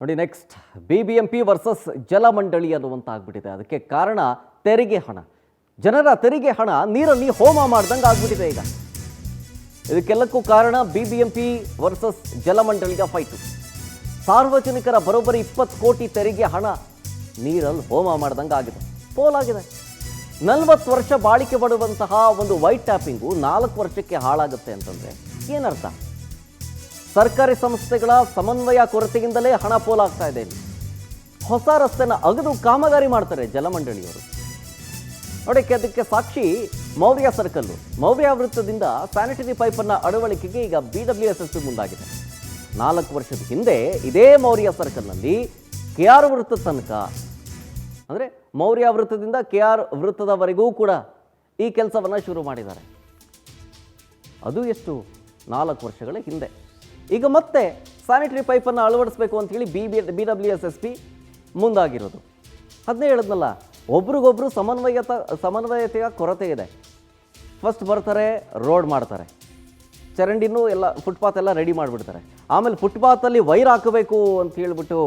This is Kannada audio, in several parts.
ನೋಡಿ ನೆಕ್ಸ್ಟ್ BBMP ವರ್ಸಸ್ ಜಲಮಂಡಳಿ ಅನ್ನುವಂತ ಆಗ್ಬಿಟ್ಟಿದೆ. ಅದಕ್ಕೆ ಕಾರಣ ತೆರಿಗೆ ಹಣ, ಜನರ ತೆರಿಗೆ ಹಣ ನೀರಲ್ಲಿ ಹೋಮ ಮಾಡ್ದಂಗೆ ಆಗ್ಬಿಟ್ಟಿದೆ ಈಗ. ಇದಕ್ಕೆಲ್ಲಕ್ಕೂ ಕಾರಣ BBMP ವರ್ಸಸ್ ಜಲಮಂಡಳಿಯ ಫೈಟು. ಸಾರ್ವಜನಿಕರ ಬರೋಬ್ಬರಿ 20 ಕೋಟಿ ತೆರಿಗೆ ಹಣ ನೀರಲ್ಲಿ ಹೋಮ ಮಾಡ್ದಂಗೆ ಆಗಿದೆ, ಪೋಲಾಗಿದೆ. 40 ವರ್ಷ ಬಾಳಿಕೆ ಬರುವಂತಹ ಒಂದು ವೈಟ್ ಟ್ಯಾಪಿಂಗು 4 ವರ್ಷಕ್ಕೆ ಹಾಳಾಗುತ್ತೆ ಅಂತಂದ್ರೆ ಏನರ್ಥ? ಸರ್ಕಾರಿ ಸಂಸ್ಥೆಗಳ ಸಮನ್ವಯ ಕೊರತೆಯಿಂದಲೇ ಹಣ ಪೋಲಾಗ್ತಾ ಇದೆ. ಹೊಸ ರಸ್ತೆನ ಅಗದು ಕಾಮಗಾರಿ ಮಾಡ್ತಾರೆ ಜಲಮಂಡಳಿಯವರು. ನೋಡಿ, ಅದಕ್ಕೆ ಸಾಕ್ಷಿ ಮೌರ್ಯ ಸರ್ಕಲ್ಲು. ಮೌರ್ಯ ವೃತ್ತದಿಂದ ಸ್ಯಾನಿಟರಿ ಪೈಪನ್ನು ಅಳವಡಿಕೆಗೆ ಈಗ BWSSB ಮುಂದಾಗಿದೆ. 4 ವರ್ಷದ ಹಿಂದೆ ಇದೇ ಮೌರ್ಯ ಸರ್ಕಲ್ನಲ್ಲಿ KR ವೃತ್ತದ ತನಕ, ಅಂದರೆ ಮೌರ್ಯ ವೃತ್ತದಿಂದ KR ವೃತ್ತದವರೆಗೂ ಕೂಡ ಈ ಕೆಲಸವನ್ನು ಶುರು ಮಾಡಿದ್ದಾರೆ. ಅದು ಎಷ್ಟು? 4 ವರ್ಷಗಳ ಹಿಂದೆ. ಈಗ ಮತ್ತೆ ಸ್ಯಾನಿಟರಿ ಪೈಪನ್ನು ಅಳವಡಿಸಬೇಕು ಅಂತೇಳಿ BWSSB ಮುಂದಾಗಿರೋದು. ಅದನ್ನೇ ಹೇಳಿದ್ನಲ್ಲ, ಒಬ್ರಿಗೊಬ್ರು ಸಮನ್ವಯತೆಯ ಕೊರತೆ ಇದೆ. ಫಸ್ಟ್ ಬರ್ತಾರೆ, ರೋಡ್ ಮಾಡ್ತಾರೆ, ಚರಂಡಿನೂ ಎಲ್ಲ ಫುಟ್ಪಾತ್ ಎಲ್ಲ ರೆಡಿ ಮಾಡಿಬಿಡ್ತಾರೆ. ಆಮೇಲೆ ಫುಟ್ಪಾತಲ್ಲಿ ವೈರ್ ಹಾಕಬೇಕು ಅಂತ ಹೇಳ್ಬಿಟ್ಟು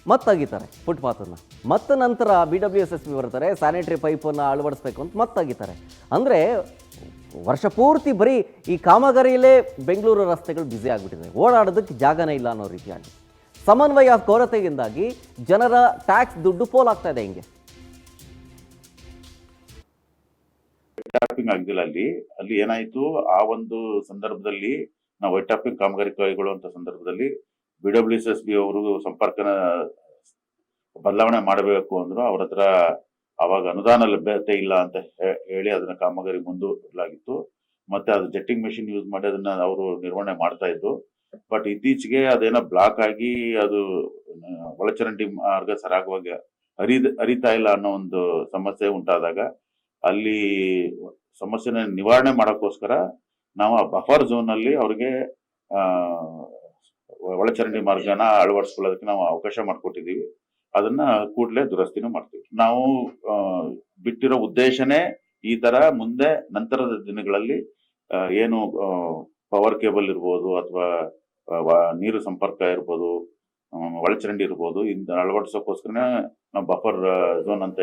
ಮತ್ತೆ ತೆಗಿತಾರೆ ಫುಟ್ಪಾತನ್ನು. ಮತ್ತೆ ನಂತರ BWSSB ಬರ್ತಾರೆ, ಸ್ಯಾನಿಟರಿ ಪೈಪನ್ನು ಅಳವಡಿಸ್ಬೇಕು ಅಂತ ಮತ್ತೆ ತೆಗಿತಾರೆ. ಅಂದರೆ ವರ್ಷ ಪೂರ್ತಿ ಬರೀ ಈ ಕಾಮಗಾರಿಯಲ್ಲೇ ಬೆಂಗಳೂರು ರಸ್ತೆಗಳು ಬ್ಯುಸಿ ಆಗಿಬಿಟ್ಟಿದೆ, ಓಡಾಡೋದಕ್ಕೆ ಜಾಗನೇ ಇಲ್ಲ ಅನ್ನೋ ರೀತಿಯಾಗಿ. ಸಮನ್ವಯ ಕೊರತೆಯಿಂದಾಗಿ ಜನರ ಟ್ಯಾಕ್ಸ್ ದುಡ್ಡು ಪೋಲಾಗ್ತಾ ಇದೆ. ಹಿಂಗೆ ಟ್ಯಾಪಿಂಗ್ ಆಗಿಲ್ಲ. ಅಲ್ಲಿ ಏನಾಯ್ತು, ಆ ಒಂದು ಸಂದರ್ಭದಲ್ಲಿ ನಾವು ವೈಟ್ ಟ್ಯಾಪಿಂಗ್ ಕಾಮಗಾರಿ ಕೈಗೊಳ್ಳುವಂತ ಸಂದರ್ಭದಲ್ಲಿ BWSSB ಅವರು ಸಂಪರ್ಕನ ಬದಲಾವಣೆ ಮಾಡಬೇಕು ಅಂದ್ರು. ಅವ್ರ ಹತ್ರ ಅವಾಗ ಅನುದಾನ ಲಭ್ಯತೆ ಇಲ್ಲ ಅಂತ ಹೇಳಿ ಅದನ್ನ ಕಾಮಗಾರಿ ಮುಂದೂಡಲಾಗಿತ್ತು. ಮತ್ತೆ ಅದು ಜೆಟ್ಟಿಂಗ್ ಮೆಷಿನ್ ಯೂಸ್ ಮಾಡಿ ಅದನ್ನ ಅವರು ನಿರ್ವಹಣೆ ಮಾಡ್ತಾ ಇದ್ರು. ಬಟ್ ಇತ್ತೀಚೆಗೆ ಅದೇನೋ ಬ್ಲಾಕ್ ಆಗಿ ಅದು ಒಳಚರಂಡಿ ಮಾರ್ಗ ಸರಾಗವಾಗಿ ಹರಿತಾ ಇಲ್ಲ ಅನ್ನೋ ಒಂದು ಸಮಸ್ಯೆ ಉಂಟಾದಾಗ ಅಲ್ಲಿ ಸಮಸ್ಯೆನ ನಿವಾರಣೆ ಮಾಡೋಕ್ಕೋಸ್ಕರ ನಾವು ಆ ಬಫರ್ ಝೋನ್ ಅಲ್ಲಿ ಅವ್ರಿಗೆ ಒಳಚರಂಡಿ ಮಾರ್ಗನ ಅಳವಡಿಸ್ಕೊಳ್ಳೋದಕ್ಕೆ ನಾವು ಅವಕಾಶ ಮಾಡಿಕೊಟ್ಟಿದ್ದೀವಿ. ಅದನ್ನ ಕೂಡಲೇ ದುರಸ್ತಿನೂ ಮಾಡ್ತೀವಿ. ನಾವು ಬಿಟ್ಟಿರೋ ಉದ್ದೇಶನೇ ಈ ತರ ಮುಂದೆ ನಂತರದ ದಿನಗಳಲ್ಲಿ ಏನು ಪವರ್ ಕೇಬಲ್ ಇರ್ಬೋದು ಅಥವಾ ನೀರು ಸಂಪರ್ಕ ಇರ್ಬೋದು, ಒಳಚರಂಡಿ ಇರ್ಬೋದು, ಇಂದ ಅಳವಡಿಸೋಕ್ಕೋಸ್ಕರ ನಾವು ಬಫರ್ ಝೋನ್ ಅಂತ